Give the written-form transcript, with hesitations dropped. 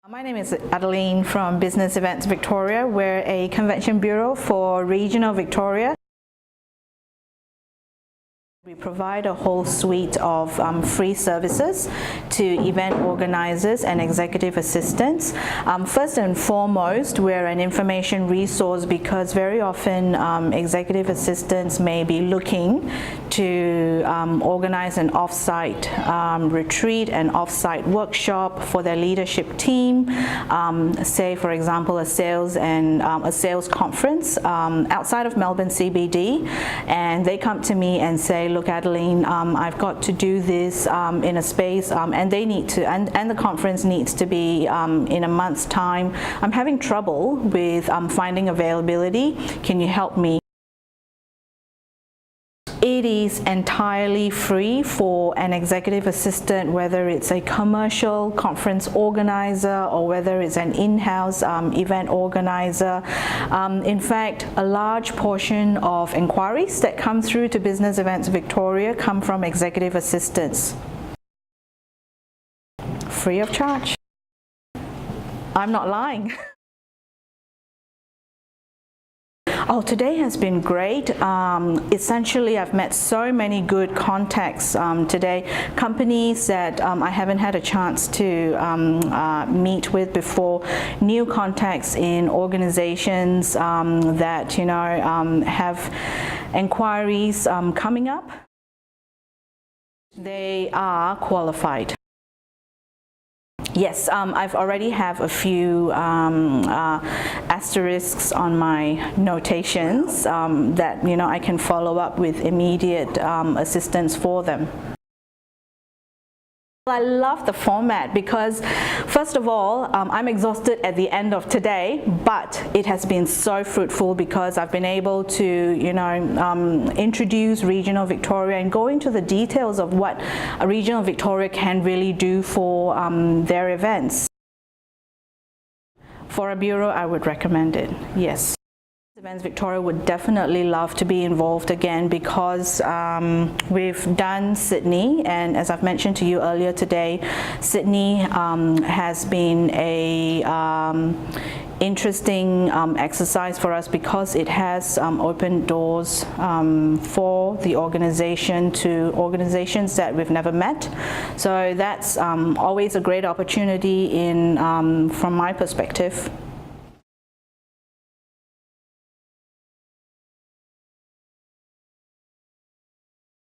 My name is Adeline from Business Events Victoria. We're a convention bureau for regional Victoria. We provide a whole suite of free services to event organizers and executive assistants. First and foremost, we're an information resource because very often executive assistants may be looking to organize an off-site retreat, an off-site workshop for their leadership team, say for example a sales conference outside of Melbourne CBD, and they come to me and say, look, Adeline, I've got to do this in a space and they need to, and the conference needs to be in a month's time. I'm having trouble with finding availability. Can you help me? It is entirely free for an executive assistant, whether it's a commercial conference organizer or whether it's an in-house event organizer. In fact, a large portion of inquiries that come through to Business Events Victoria come from executive assistants. Free of charge. I'm not lying. Oh, today has been great. Essentially, I've met so many good contacts today, companies that I haven't had a chance to meet with before, new contacts in organizations that have inquiries coming up. They are qualified. Yes, I've already have a few asterisks on my notations that I can follow up with immediate assistance for them. I love the format because, first of all, I'm exhausted at the end of today, but it has been so fruitful because I've been able to, introduce Regional Victoria and go into the details of what a Regional Victoria can really do for their events. For a bureau, I would recommend it, yes. Events Victoria would definitely love to be involved again because we've done Sydney, and as I've mentioned to you earlier today, Sydney has been a interesting exercise for us because it has opened doors for the organization to organizations that we've never met. So that's always a great opportunity from my perspective.